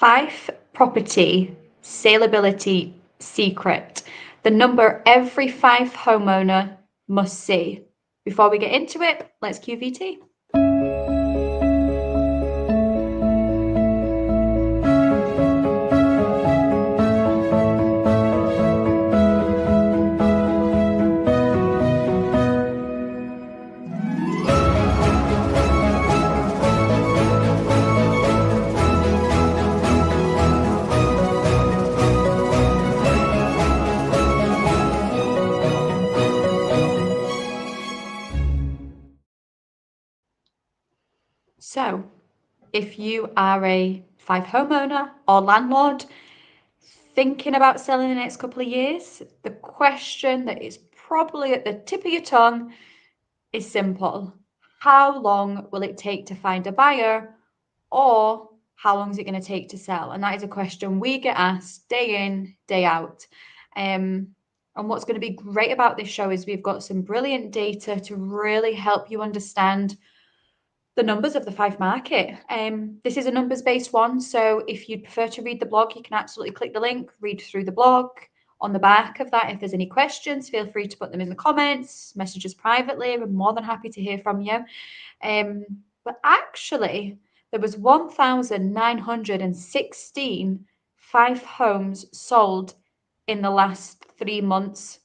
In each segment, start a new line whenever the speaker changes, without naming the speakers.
Fife property saleability secret. The number every Fife homeowner must see. Before we get into it, let's QVT. So, if you are a Fife homeowner or landlord thinking about selling in the next couple of years, the question that is probably at the tip of your tongue is simple. How long will it take to find a buyer, or how long is it going to take to sell? And that is a question we get asked day in, day out. And what's going to be great about this show is we've got some brilliant data to really help you understand the numbers of the Fife market. This is a numbers-based one, so if you'd prefer to read the blog, you can absolutely click the link, read through the blog. On the back of that, if there's any questions, feel free to put them in the comments, message us privately. We're more than happy to hear from you. But actually, there was 1,916 Fife homes sold in the last 3 months,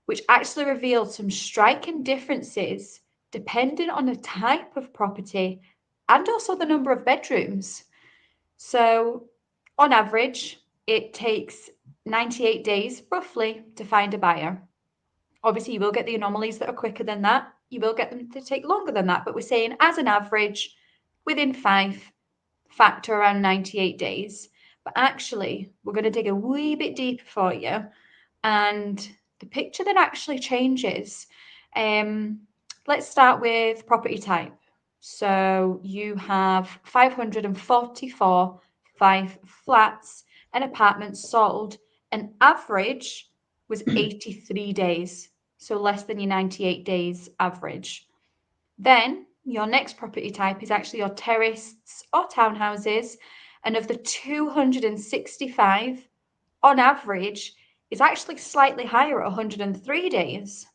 which actually revealed some striking differences depending on the type of property and also the number of bedrooms. So on average, it takes 98 days roughly to find a buyer. Obviously, you will get the anomalies that are quicker than that. You will get them to take longer than that, but we're saying as an average, within Fife, factor around 98 days. But actually, we're going to dig a wee bit deeper for you, and the picture that actually changes. Let's start with property type. So you have 544 Fife flats and apartments sold. An average was 83 days, so less than your 98 days average. Then your next property type is actually your terraces or townhouses, and of the 265, on average, is actually slightly higher at 103 days.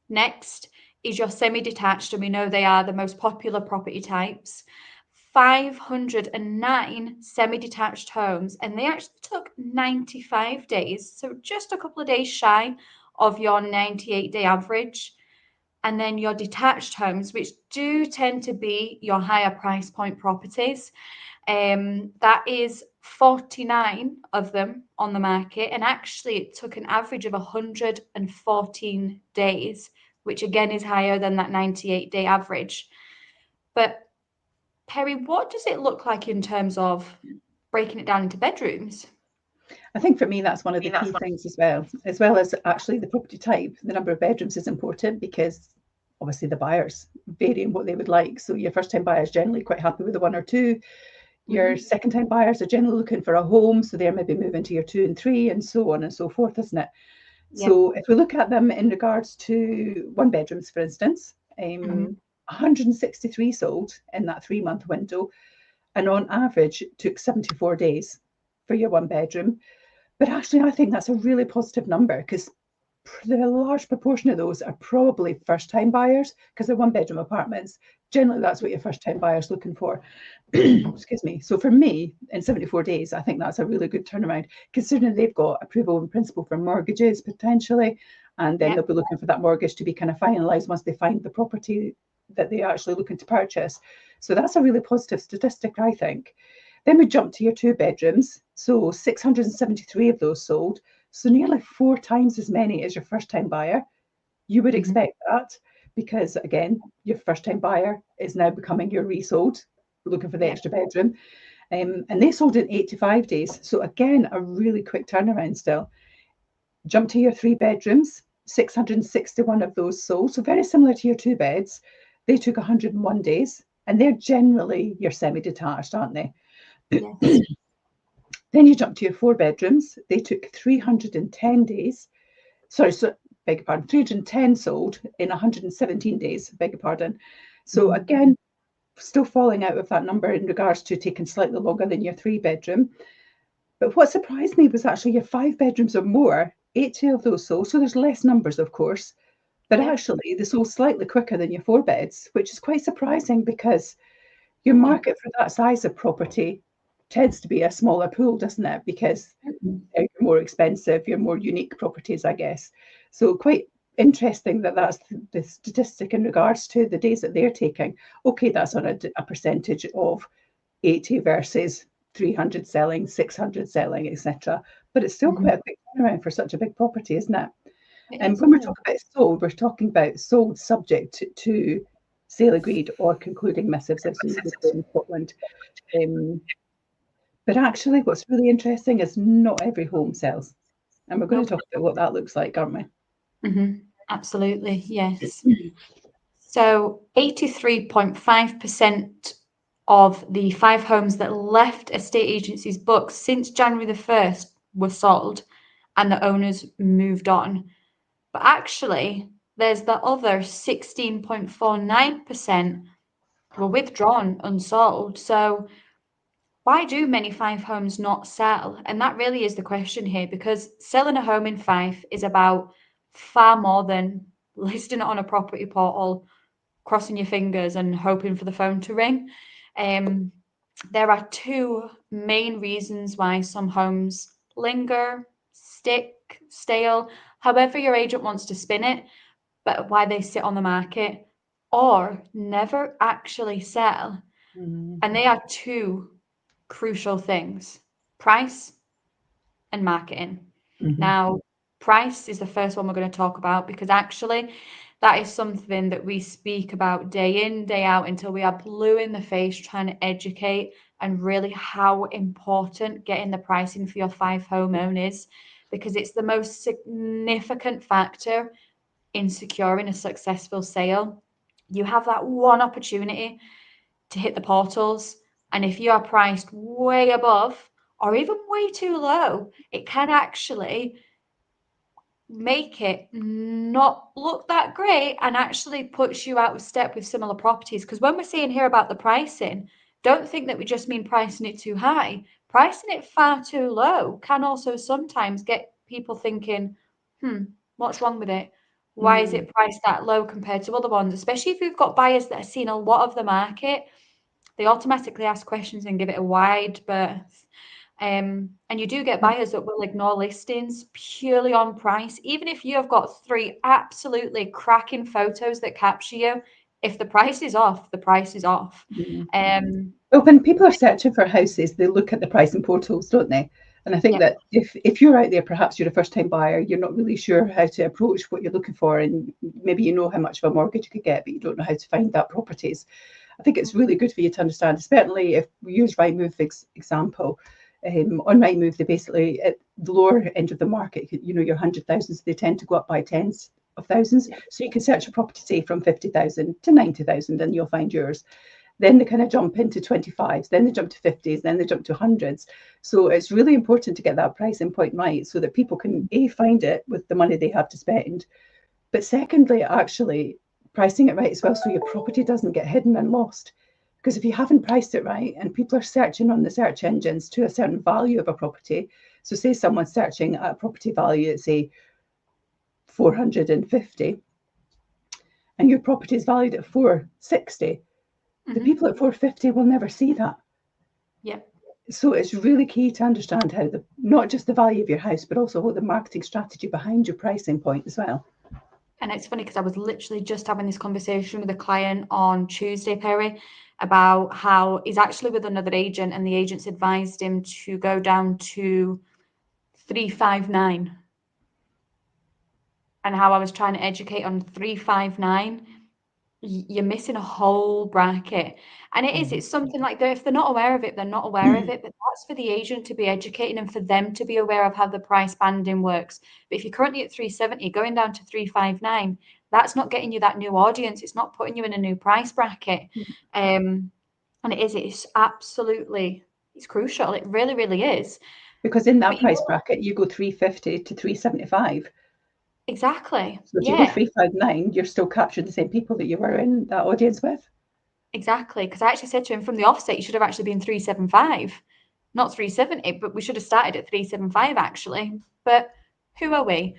Next is your semi-detached, and we know they are the most popular property types. 509 semi-detached homes, and they actually took 95 days, so just a couple of days shy of your 98-day average. And then your detached homes, which do tend to be your higher price point properties, that is 49 of them on the market, and actually it took an average of 114 days, which again is higher than that 98-day average. But Perrie, what does it look like in terms of breaking it down into bedrooms?
I think for me, that's one of the key things as well as actually the property type. The number of bedrooms is important because obviously the buyers vary in what they would like. So your first time buyers generally quite happy with the 1 or 2. Your second time buyers are generally looking for a home, so they're maybe moving to your 2 and 3 and so on and so forth, isn't it? Yep. So if we look at them in regards to 1 bedrooms, for instance, 163 sold in that 3-month window, and on average it took 74 days for your 1 bedroom. But actually, I think that's a really positive number because the large proportion of those are probably first-time buyers because they're 1-bedroom apartments. Generally, that's what your first-time buyer's looking for. Excuse me. So for me, in 74 days, I think that's a really good turnaround, considering they've got approval in principle for mortgages potentially, and then they'll be looking for that mortgage to be kind of finalised once they find the property that they're actually looking to purchase. So that's a really positive statistic, I think. Then we jump to your 2 bedrooms. So 673 of those sold. So nearly 4 times as many as your first-time buyer. You would expect that because, again, your first-time buyer is now becoming your resold, looking for the extra bedroom. And they sold in 85 days. So again, a really quick turnaround still. Jump to your 3 bedrooms. 661 of those sold. So very similar to your 2 beds. They took 101 days. And they're generally your semi-detached, aren't they? Yes. Then you jump to your 4 bedrooms. They took 310 days. Sorry, so beg your pardon, 310 sold in 117 days, beg your pardon. So again, still falling out of that number in regards to taking slightly longer than your 3-bedroom. But what surprised me was actually your 5 bedrooms or more, 80 of those sold. So there's less numbers, of course, but
Yeah.
actually they sold slightly quicker than your 4 beds, which is quite surprising because your
Yeah.
market for that size of property tends to be a smaller pool, doesn't it? Because you're more expensive, you're more unique properties, I guess. So quite interesting that that's the statistic in regards to the days that they're taking. Okay, that's on a percentage of 80 versus 300 selling, 600 selling, etc. But it's still quite a quick turnaround for such a big property, isn't it? And when we're talking about sold, we're talking about sold subject to sale agreed or concluding missives, as we would say in Scotland. But actually, what's really interesting is not every home sells. And we're going to talk about what that looks like, aren't we?
Absolutely, yes. So 83.5% of the Fife homes that left estate agencies' books since January the 1st were sold and the owners moved on. But actually, there's the other 16.49% were withdrawn unsold. So why do many Fife homes not sell? And that really is the question here, because selling a home in Fife is about far more than listing it on a property portal, crossing your fingers and hoping for the phone to ring. There are two main reasons why some homes linger, stick, stale, however your agent wants to spin it, but why they sit on the market or never actually sell. And they are two crucial things: price and marketing. Now, price is the first one we're going to talk about, because actually that is something that we speak about day in, day out until we are blue in the face trying to educate and really how important getting the pricing for your Fife homeowners is, because it's the most significant factor in securing a successful sale. You have that one opportunity to hit the portals, and if you are priced way above or even way too low, it can actually make it not look that great and actually puts you out of step with similar properties. Because when we're saying here about the pricing, don't think that we just mean pricing it too high. Pricing it far too low can also sometimes get people thinking, what's wrong with it? Why is it priced that low compared to other ones? Especially if you've got buyers that are seeing a lot of the market, they automatically ask questions and give it a wide berth. And you do get buyers that will ignore listings purely on price. Even if you have got 3 absolutely cracking photos that capture you, if the price is off, the price is off.
Well, when people are searching for houses, they look at the pricing portals, don't they? And I think that if you're out there, perhaps you're a first-time buyer, you're not really sure how to approach what you're looking for, and maybe you know how much of a mortgage you could get, but you don't know how to find that properties. I think it's really good for you to understand, certainly if we use Rightmove example. On Rightmove, they basically, at the lower end of the market, you know, your 100,000s, they tend to go up by tens of thousands. So you can search a property, say, from 50,000 to 90,000, and you'll find yours. Then they kind of jump into 25s, then they jump to 50s, then they jump to 100s. So it's really important to get that pricing point right so that people can, A, find it with the money they have to spend, but secondly, actually pricing it right as well so your property doesn't get hidden and lost. Because if you haven't priced it right and people are searching on the search engines to a certain value of a property, so say someone's searching at a property value at, say, 450, and your property is valued at 460, the people at 450 will never see that. So it's really key to understand how not just the value of your house, but also what the marketing strategy behind your pricing point as well.
And it's funny because I was literally just having this conversation with a client on Tuesday, Perrie, about how he's actually with another agent and the agent's advised him to go down to 359. And how I was trying to educate on 359. You're missing a whole bracket. And it's something like that. If they're not aware of it, they're not aware of it. But that's for the agent to be educating and for them to be aware of how the price banding works. But if you're currently at 370, going down to 359, that's not getting you that new audience. It's not putting you in a new price bracket. And it's absolutely, it's crucial. It really, really is.
Because in that price bracket, you go 350 to 375.
Exactly.
So if you go 359, you're still capturing the same people that you were in that audience with.
Exactly, because I actually said to him from the offset, you should have actually been 375, not 370, but we should have started at 375 actually. But who are we?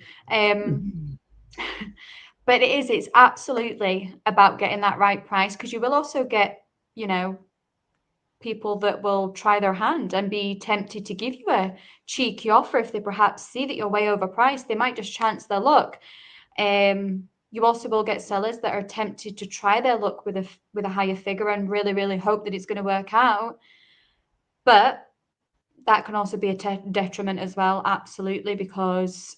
But it's absolutely about getting that right price, because you will also get, people that will try their hand and be tempted to give you a cheeky offer if they perhaps see that you're way overpriced. They might just chance their luck. You also will get sellers that are tempted to try their luck with a higher figure and really, really hope that it's going to work out. But that can also be a detriment as well, absolutely, because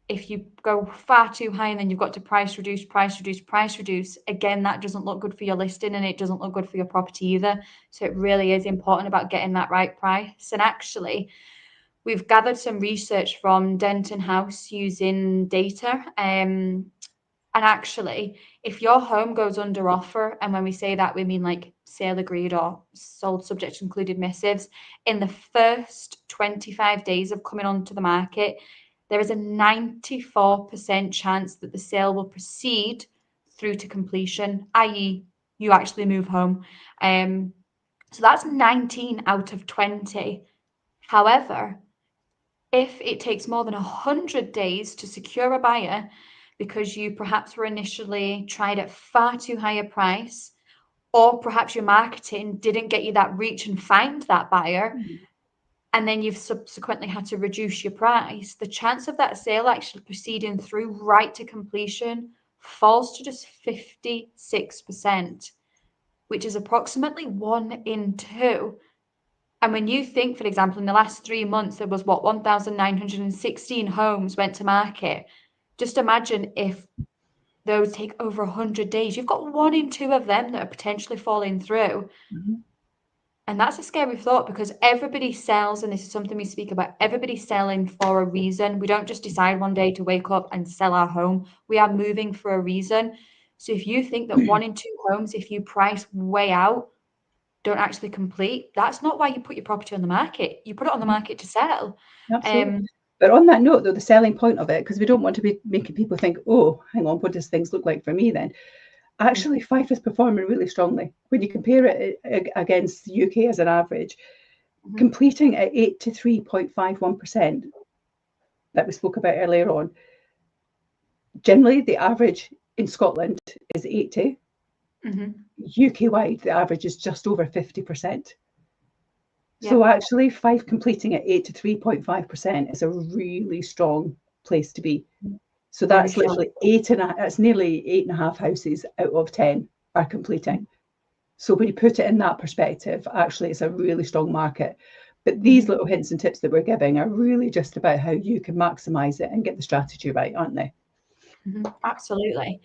if you go far too high and then you've got to price reduce, again, that doesn't look good for your listing and it doesn't look good for your property either. So it really is important about getting that right price. And actually, we've gathered some research from Denton House using data. And actually, if your home goes under offer, and when we say that, we mean like sale agreed or sold subject to included missives, in the first 25 days of coming onto the market, there is a 94% chance that the sale will proceed through to completion, i.e., you actually move home. So that's 19 out of 20. However, if it takes more than 100 days to secure a buyer because you perhaps were initially tried at far too high a price, or perhaps your marketing didn't get you that reach and find that buyer, and then you've subsequently had to reduce your price, the chance of that sale actually proceeding through right to completion falls to just 56%, which is approximately 1 in 2. And when you think, for example, in the last 3 months, there was 1,916 homes went to market. Just imagine if those take over 100 days. You've got 1 in 2 of them that are potentially falling through. And that's a scary thought, because everybody sells, and this is something we speak about, everybody's selling for a reason. We don't just decide one day to wake up and sell our home. We are moving for a reason. So if you think that 1 in 2 homes, if you price way out, don't actually complete, that's not why you put your property on the market. You put it on the market to sell.
Absolutely. But on that note, though, the selling point of it, because we don't want to be making people think, oh, hang on, what does things look like for me then? Actually, Fife is performing really strongly. When you compare it against the UK as an average, completing at 83.51% that we spoke about earlier on. Generally, the average in Scotland is 80. UK-wide, the average is just over 50%. So actually, Fife completing at 83.5% is a really strong place to be. So that's literally that's nearly 8.5 houses out of 10 are completing. So when you put it in that perspective, actually, it's a really strong market. But these little hints and tips that we're giving are really just about how you can maximise it and get the strategy right, aren't they?
Absolutely.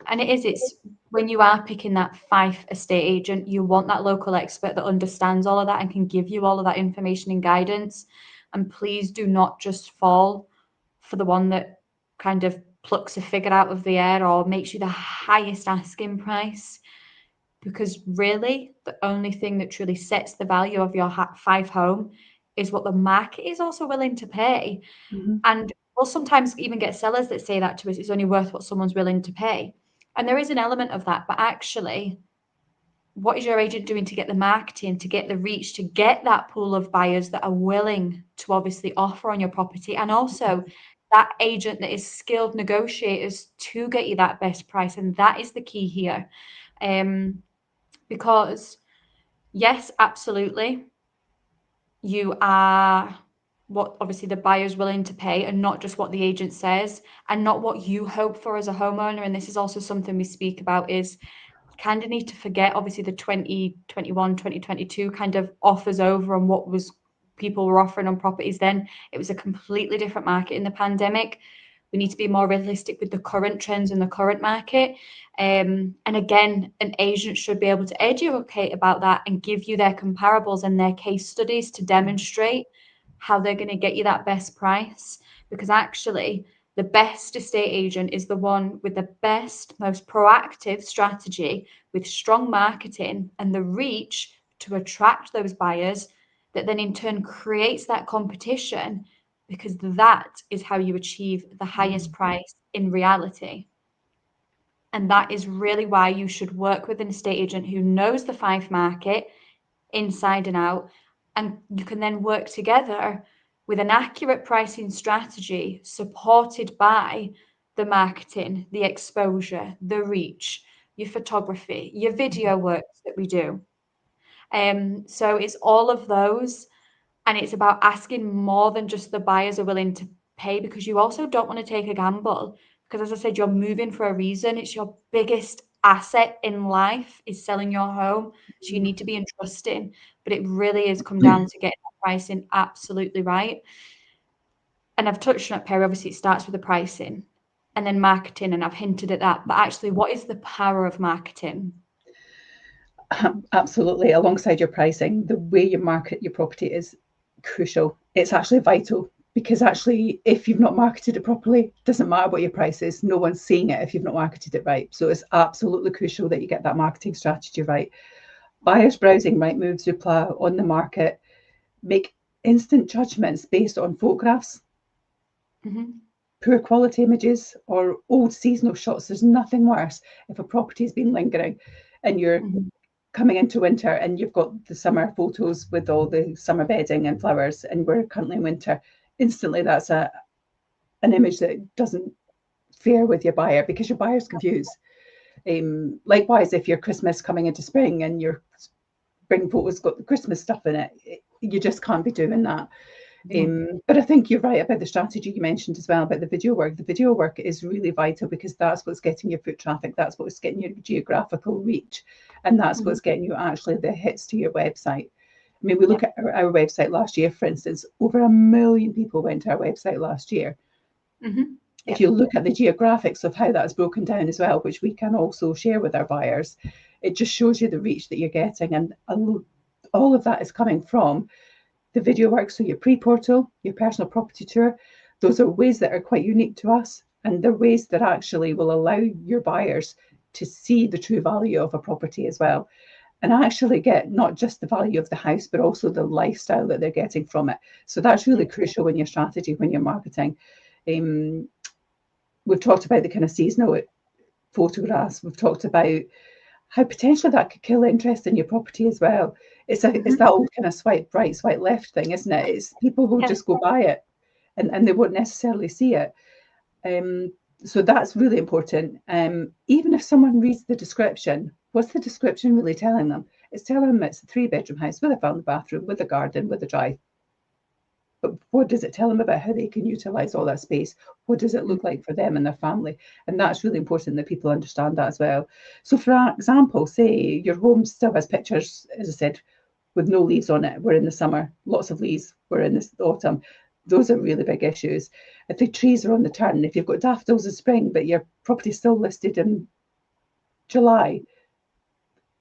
And it's when you are picking that Fife estate agent, you want that local expert that understands all of that and can give you all of that information and guidance. And please do not just fall for the one that kind of plucks a figure out of the air or makes you the highest asking price, because really the only thing that truly sets the value of your Fife home is what the market is also willing to pay. And we'll sometimes even get sellers that say that to us, it's only worth what someone's willing to pay. And there is an element of that, but actually, what is your agent doing to get the marketing, to get the reach, to get that pool of buyers that are willing to obviously offer on your property, and also that agent that is skilled negotiators to get you that best price? And that is the key here. Because yes, absolutely, you are what obviously the buyer's willing to pay, and not just what the agent says, and not what you hope for as a homeowner. And this is also something we speak about, is you kind of need to forget obviously the 2021, 2022 kind of offers over and what was people were offering on properties then. It was a completely different market in the pandemic. We need to be more realistic with the current trends in the current market. And again, an agent should be able to educate about that and give you their comparables and their case studies to demonstrate how they're going to get you that best price. Because actually, the best estate agent is the one with the best, most proactive strategy, with strong marketing and the reach to attract those buyers, that then in turn creates that competition, because that is how you achieve the highest price in reality. And that is really why you should work with an estate agent who knows the Fife market inside and out. And you can then work together with an accurate pricing strategy supported by the marketing, the exposure, the reach, your photography, your video works that we do. So it's all of those, and it's about asking more than just the buyers are willing to pay, because you also don't want to take a gamble, because as I said, you're moving for a reason. It's your biggest asset in life is selling your home, so you need to be entrusting, but it really is come down to getting that pricing absolutely right. And I've touched on it, Perry, obviously it starts with the pricing and then marketing, and I've hinted at that, but actually what is the power of marketing?
Absolutely. Alongside your pricing, the way you market your property is crucial. It's actually vital, because actually, if you've not marketed it properly, it doesn't matter what your price is. No one's seeing it if you've not marketed it right. So it's absolutely crucial that you get that marketing strategy right. Buyers browsing Rightmove, Zoopla, on the market, make instant judgments based on photographs, poor quality images, or old seasonal shots. There's nothing worse if a property has been lingering and you're coming into winter and you've got the summer photos with all the summer bedding and flowers, and we're currently in winter. Instantly, that's an image that doesn't fare with your buyer, because your buyer's confused. Likewise, if your Christmas coming into spring and your spring photos got the Christmas stuff in it, you just can't be doing that. But I think you're right about the strategy you mentioned as well about the video work. The video work is really vital, because that's what's getting your foot traffic, that's what's getting your geographical reach, and that's what's getting you actually the hits to your website. I mean, we look at our website last year, for instance, over 1 million people went to our website last year. If you look at the geographics of how that's broken down as well, which we can also share with our buyers, it just shows you the reach that you're getting. And all of that is coming from the video work. So your pre-portal, your personal property tour, those are ways that are quite unique to us. And they're ways that actually will allow your buyers to see the true value of a property as well, and actually get not just the value of the house, but also the lifestyle that they're getting from it. So that's really crucial in your strategy when you're marketing. We've talked about the kind of seasonal photographs. We've talked about how potentially that could kill interest in your property as well. It's that old kind of swipe right, swipe left thing, isn't it? It's people will just go by it, and they won't necessarily see it. So that's really important. Even if someone reads the description, what's the description really telling them? It's telling them it's a 3-bedroom house with a family bathroom, with a garden, with a drive. But what does it tell them about how they can utilise all that space? What does it look like for them and their family? And that's really important that people understand that as well. So for example, say your home still has pictures, as I said, with no leaves on it. We're in the summer, lots of leaves. We're in the autumn. Those are really big issues. If the trees are on the turn, if you've got daffodils in spring, but your property's still listed in July,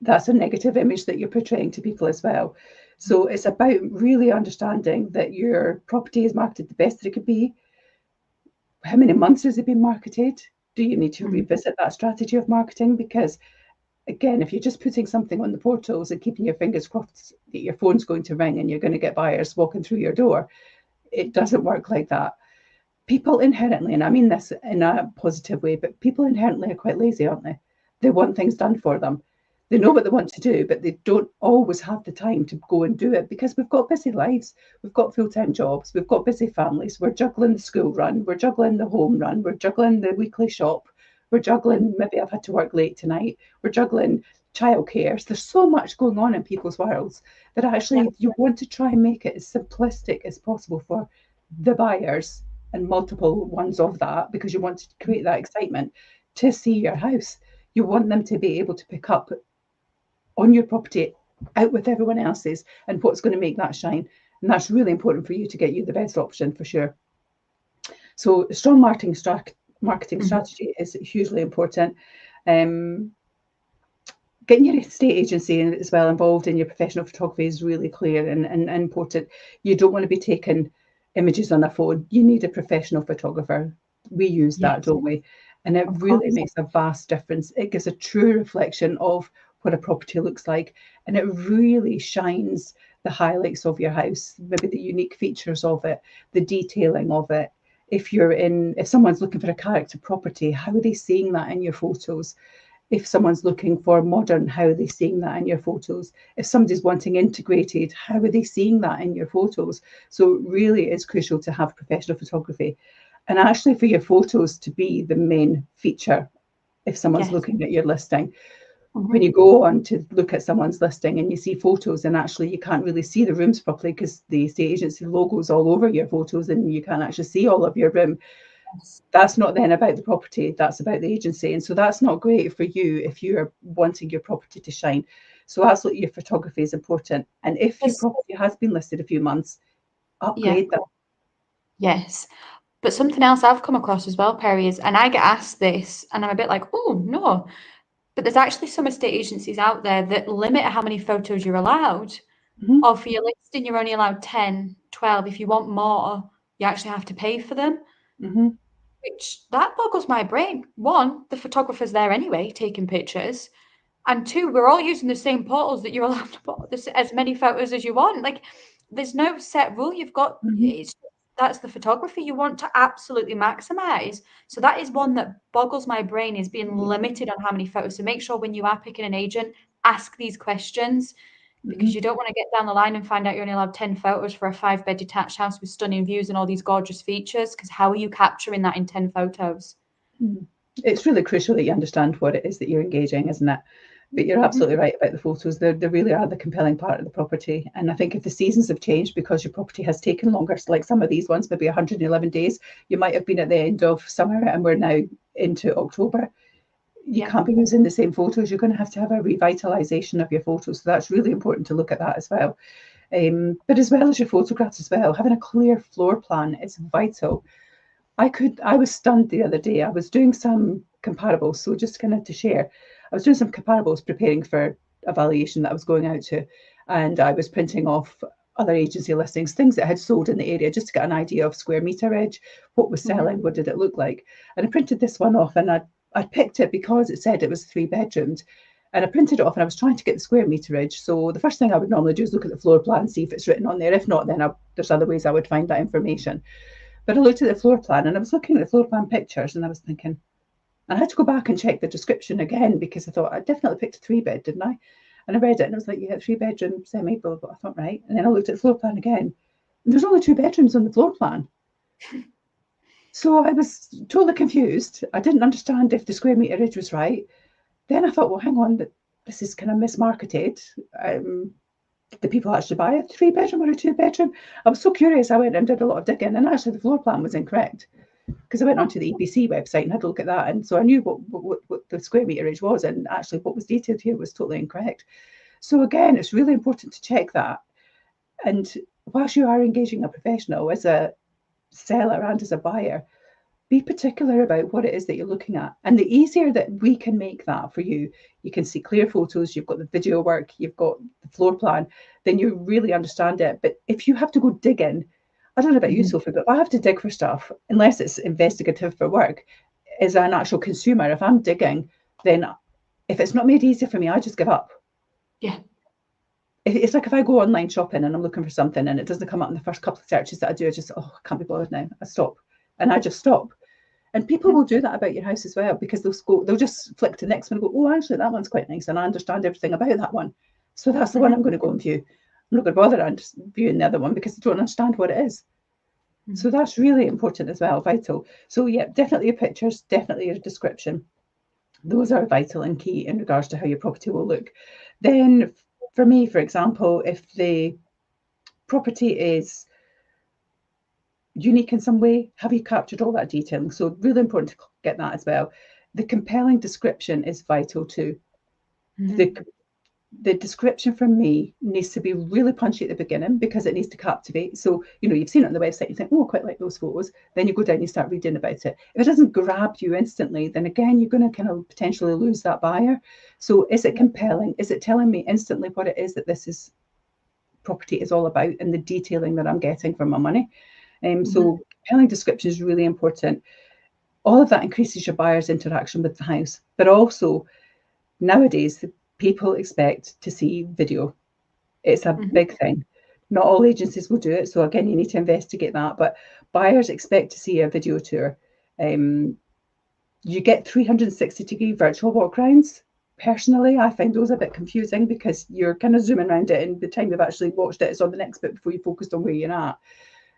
that's a negative image that you're portraying to people as well. So it's about really understanding that your property is marketed the best that it could be. How many months has it been marketed? Do you need to revisit that strategy of marketing? Because again, if you're just putting something on the portals and keeping your fingers crossed that your phone's going to ring and you're going to get buyers walking through your door, it doesn't work like that. People inherently, and I mean this in a positive way, but people inherently are quite lazy, aren't they? They want things done for them. They know what they want to do, but they don't always have the time to go and do it, because we've got busy lives, we've got full-time jobs, we've got busy families, we're juggling the school run, we're juggling the home run, we're juggling the weekly shop, we're juggling, maybe I've had to work late tonight, we're juggling childcare. So there's so much going on in people's worlds that actually you want to try and make it as simplistic as possible for the buyers, and multiple ones of that, because you want to create that excitement to see your house. You want them to be able to pick up on your property out with everyone else's and what's going to make that shine. And that's really important for you to get you the best option for sure. So a strong marketing strategy is hugely important. Getting your estate agency as well involved in your professional photography is really clear and important. You don't want to be taking images on a phone. You need a professional photographer. We use that, don't we? And it really makes a vast difference. It gives a true reflection of what a property looks like, and it really shines the highlights of your house, maybe the unique features of it, the detailing of it. If someone's looking for a character property, how are they seeing that in your photos? If someone's looking for modern, how are they seeing that in your photos? If somebody's wanting integrated, how are they seeing that in your photos? So really it's crucial to have professional photography, and actually for your photos to be the main feature if someone's looking at your listing. When you go on to look at someone's listing and you see photos, and actually you can't really see the rooms properly because the estate agency logo's all over your photos and you can't actually see all of your room. That's not then about the property, that's about the agency. And so that's not great for you if you are wanting your property to shine. So absolutely your photography is important. And if your property has been listed a few months, upgrade that.
Yes. But something else I've come across as well, Perrie, is, and I get asked this and I'm a bit like, oh no, but there's actually some estate agencies out there that limit how many photos you're allowed. Or for your listing, you're only allowed 10, 12. If you want more, you actually have to pay for them. Which, that boggles my brain. One, the photographer's there anyway, taking pictures. And two, we're all using the same portals that you're allowed to put as many photos as you want. Like, there's no set rule. You've got, that's the photography you want to absolutely maximize. So that is one that boggles my brain, is being limited on how many photos. So make sure when you are picking an agent, ask these questions, because you don't want to get down the line and find out you're only allowed 10 photos for a 5-bed detached house with stunning views and all these gorgeous features, because how are you capturing that in 10 photos?
It's really crucial that you understand what it is that you're engaging, isn't it? But you're absolutely right about the photos. They really are the compelling part of the property. And I think if the seasons have changed because your property has taken longer, so like some of these ones, maybe 111 days, you might have been at the end of summer and we're now into October. You can't be using the same photos. You're going to have a revitalization of your photos. So that's really important to look at that as well. But as well as your photographs as well, having a clear floor plan is vital. I was stunned the other day. I was doing some comparables. So just kind of to share, I was doing some comparables preparing for a valuation that I was going out to. And I was printing off other agency listings, things that had sold in the area, just to get an idea of square meterage, what was selling, what did it look like. And I printed this one off, and I picked it because it said it was 3 bedrooms. And I printed it off and I was trying to get the square meterage. So the first thing I would normally do is look at the floor plan, see if it's written on there. If not, then there's other ways I would find that information. But I looked at the floor plan and I was looking at the floor plan pictures and I was thinking, I had to go back and check the description again, because I thought I definitely picked a 3-bed, didn't I? And I read it and I was like, yeah, 3-bedroom, semi, blah, blah, blah. I thought, right. And then I looked at the floor plan again. And there's only 2 bedrooms on the floor plan. So I was totally confused. I didn't understand if the square meterage was right. Then I thought, well, hang on, this is kind of mismarketed. Did people actually buy a 3-bedroom or a 2-bedroom? I was so curious. I went and did a lot of digging, and actually the floor plan was incorrect, because I went onto the EPC website and had a look at that. And so I knew what the square meterage was, and actually what was detailed here was totally incorrect. So again, it's really important to check that. And whilst you are engaging a professional as a seller and as a buyer, be particular about what it is that you're looking at. And the easier that we can make that for you, you can see clear photos, you've got the video work, you've got the floor plan, then you really understand it. But if you have to go digging, I don't know about you, Sophie, but if I have to dig for stuff, unless it's investigative for work, as an actual consumer, if I'm digging, then if it's not made easier for me, I just give up.
Yeah.
It's like if I go online shopping and I'm looking for something and it doesn't come up in the first couple of searches that I do, I just, I can't be bothered now. I stop. And I just stop. And people will do that about your house as well, because they'll just flick to the next one and go, oh, actually, that one's quite nice, and I understand everything about that one. So that's the one I'm going to go and view. I'm not going to bother viewing the other one because I don't understand what it is. So that's really important as well, vital. So yeah, definitely your pictures, definitely your description. Those are vital and key in regards to how your property will look. Then for me, for example, if the property is unique in some way, have you captured all that detailing? So really important to get that as well. The compelling description is vital too. The description from me needs to be really punchy at the beginning, because it needs to captivate. So, you've seen it on the website, you think, oh, I quite like those photos. Then you go down and you start reading about it. If it doesn't grab you instantly, then again, you're going to kind of potentially lose that buyer. So is it compelling? Is it telling me instantly what it is that this property is all about, and the detailing that I'm getting for my money? So compelling description is really important. All of that increases your buyer's interaction with the house. But also, nowadays, people expect to see video. It's a big thing. Not all agencies will do it. So again, you need to investigate that. But buyers expect to see a video tour. You get 360-degree virtual walk rounds. Personally, I find those a bit confusing because you're kind of zooming around it, and by the time you've actually watched it, it's on the next bit before you focused on where you're at.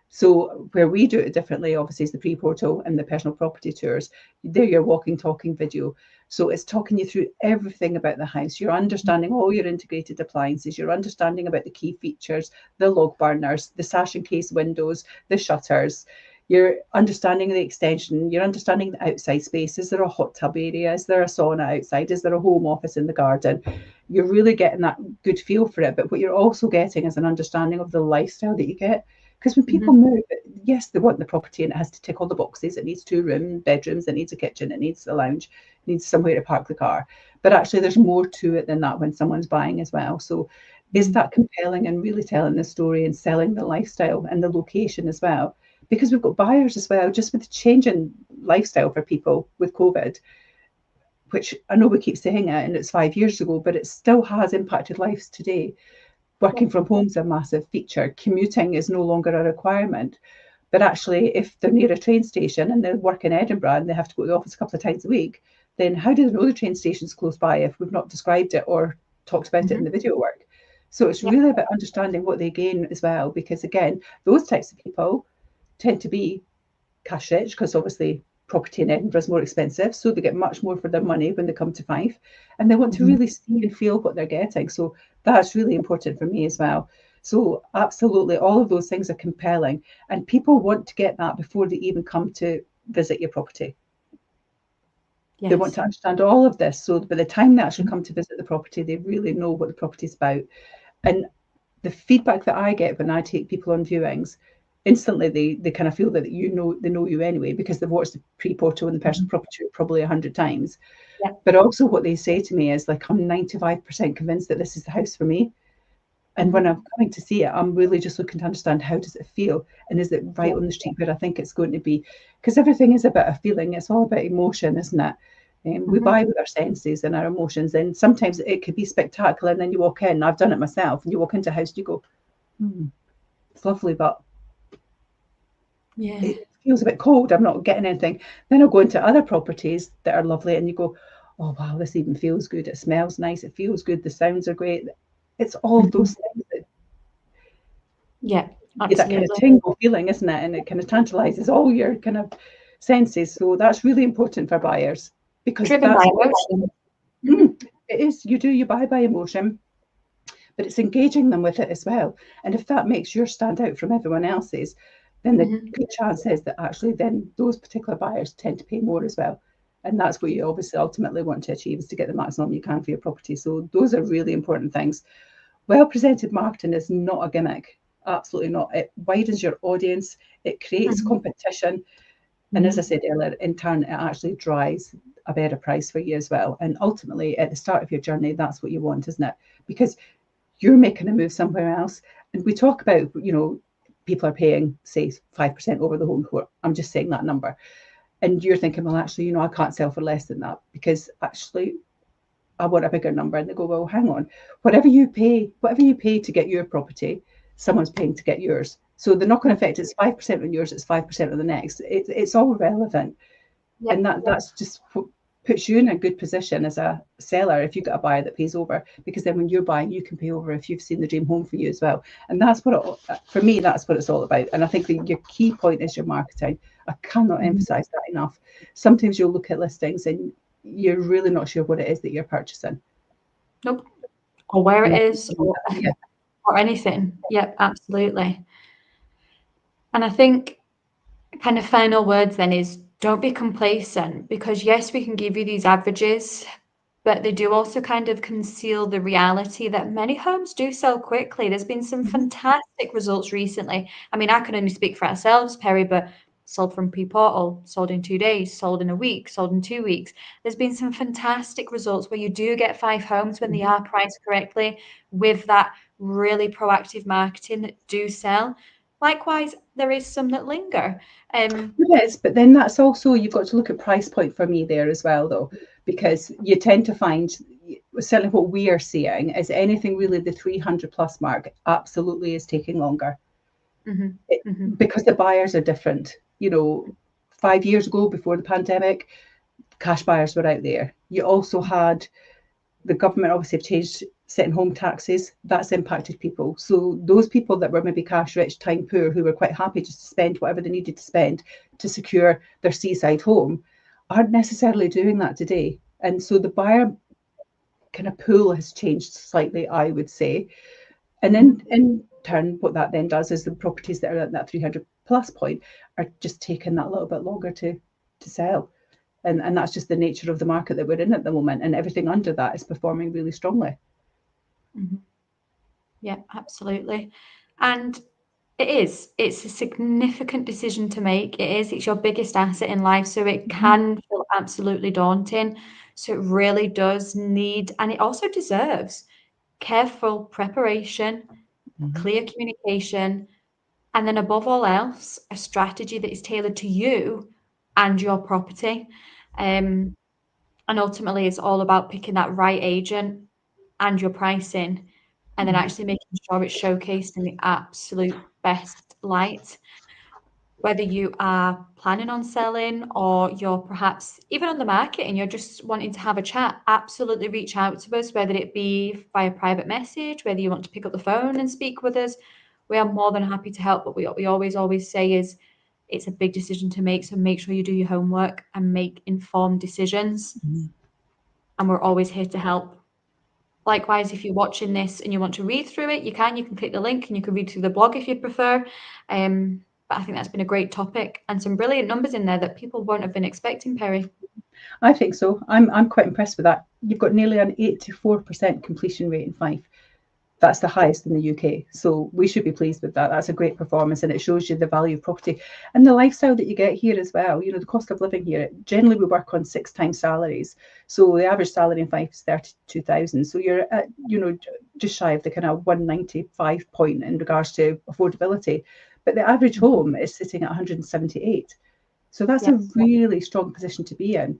So where we do it differently, obviously, is the pre-portal and the personal property tours. There you're walking, talking video. So it's talking you through everything about the house. You're understanding all your integrated appliances. You're understanding about the key features, the log burners, the sash and case windows, the shutters. You're understanding the extension. You're understanding the outside space. Is there a hot tub area? Is there a sauna outside? Is there a home office in the garden? You're really getting that good feel for it. But what you're also getting is an understanding of the lifestyle that you get. Because when people move, yes, they want the property and it has to tick all the boxes. It needs 2 bedrooms, it needs a kitchen, it needs a lounge, it needs somewhere to park the car. But actually, there's more to it than that when someone's buying as well. So is that compelling and really telling the story and selling the lifestyle and the location as well? Because we've got buyers as well, just with the change in lifestyle for people with COVID, which I know we keep saying it and it's 5 years ago, but it still has impacted lives today. Working from home is a massive feature. Commuting is no longer a requirement. But actually, if they're near a train station and they work in Edinburgh and they have to go to the office a couple of times a week, then how do they know the train station's close by if we've not described it or talked about it in the video work? So it's really about understanding what they gain as well, because again, those types of people tend to be cash rich because obviously property in Edinburgh is more expensive, so they get much more for their money when they come to Fife, and they want to really see and feel what they're getting. So that's really important for me as well. So absolutely, all of those things are compelling, and people want to get that before they even come to visit your property. They want to understand all of this, so by the time they actually come to visit the property, they really know what the property is about. And the feedback that I get when I take people on viewings, instantly they kind of feel that they know you anyway, because they've watched the pre-portal and the personal property probably 100 times. But also what they say to me is like, I'm 95% convinced that this is the house for me. And when I'm coming to see it, I'm really just looking to understand, how does it feel? And is it right on the street where I think it's going to be? Because everything is about a feeling. It's all about emotion, isn't it? We buy with our senses and our emotions. And sometimes it could be spectacular. And then you walk in, I've done it myself, and you walk into a house and you go, it's lovely, but it feels a bit cold. I'm not getting anything. Then I'll go into other properties that are lovely and you go, oh, wow, this even feels good. It smells nice. It feels good. The sounds are great. It's all of those things that get that kind of tingle feeling, isn't it? And it kind of tantalizes all your kind of senses. So that's really important for buyers, because
driven by emotion.
It is. You buy by emotion, but it's engaging them with it as well. And if that makes yours stand out from everyone else's, then the good chance is that actually then those particular buyers tend to pay more as well. And that's what you obviously ultimately want to achieve, is to get the maximum you can for your property. So those are really important things. Well-presented marketing is not a gimmick. Absolutely not. It widens your audience. It creates competition. And as I said earlier, in turn, it actually drives a better price for you as well. And ultimately, at the start of your journey, that's what you want, isn't it? Because you're making a move somewhere else. And we talk about, people are paying, say, 5% over the home report. I'm just saying that number. And you're thinking, well, actually, I can't sell for less than that, because actually I want a bigger number. And they go, well, hang on, whatever you pay to get your property, someone's paying to get yours. So the knock-on effect is 5% on yours, it's 5% on the next. It's all relevant. And that's just puts you in a good position as a seller if you've got a buyer that pays over, because then when you're buying, you can pay over if you've seen the dream home for you as well. And that's for me, that's what it's all about. And I think that your key point is your marketing. I cannot emphasize that enough. Sometimes you'll look at listings and you're really not sure what it is that you're purchasing.
Nope. Or where it is, or anything. Yep, absolutely. And I think kind of final words then is, don't be complacent, because yes, we can give you these averages, but they do also kind of conceal the reality that many homes do sell quickly. There's been some fantastic results recently. I mean, I can only speak for ourselves, Perrie, but sold from pre-portal, sold in 2 days, sold in a week, sold in 2 weeks. There's been some fantastic results where you do get 5 homes when they are priced correctly, with that really proactive marketing that do sell. Likewise, there is some that linger.
Yes, but then that's also, you've got to look at price point for me there as well, though, because you tend to find certainly what we are seeing is anything really the 300 plus mark absolutely is taking longer. Because the buyers are different. 5 years ago, before the pandemic, cash buyers were out there. You also had the government obviously have changed setting home taxes. That's impacted people. So those people that were maybe cash rich, time poor, who were quite happy just to spend whatever they needed to spend to secure their seaside home, aren't necessarily doing that today. And so the buyer kind of pool has changed slightly, I would say. And then in turn, what that then does is the properties that are at that 300 plus point are just taking that little bit longer to sell. And that's just the nature of the market that we're in at the moment. And everything under that is performing really strongly.
Yeah, absolutely. And it's a significant decision to make. It's your biggest asset in life. So it can feel absolutely daunting. So it really does need, and it also deserves careful preparation, clear communication, and then above all else, a strategy that is tailored to you and your property. And ultimately, it's all about picking that right agent and your pricing, and then actually making sure it's showcased in the absolute best light. Whether you are planning on selling or you're perhaps even on the market and you're just wanting to have a chat, absolutely reach out to us, whether it be via private message, whether you want to pick up the phone and speak with us. We are more than happy to help, but we always say is it's a big decision to make, so make sure you do your homework and make informed decisions. And we're always here to help. Likewise, if you're watching this and you want to read through it, you can click the link and you can read through the blog if you prefer. But I think that's been a great topic and some brilliant numbers in there that people won't have been expecting, Perrie.
I think so. I'm quite impressed with that. You've got nearly an 84% completion rate in Fife. That's the highest in the UK. So we should be pleased with that. That's a great performance, and it shows you the value of property and the lifestyle that you get here as well. The cost of living here, generally we work on 6 times salaries. So the average salary in Fife is 32,000. So you're at, just shy of the kind of 195 point in regards to affordability. But the average home is sitting at 178. So that's a really strong position to be in.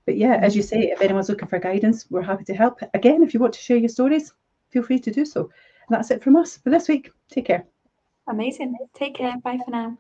But yeah, as you say, if anyone's looking for guidance, we're happy to help. Again, if you want to share your stories, feel free to do so. And that's it from us for this week. Take care.
Amazing. Take care. Bye for now.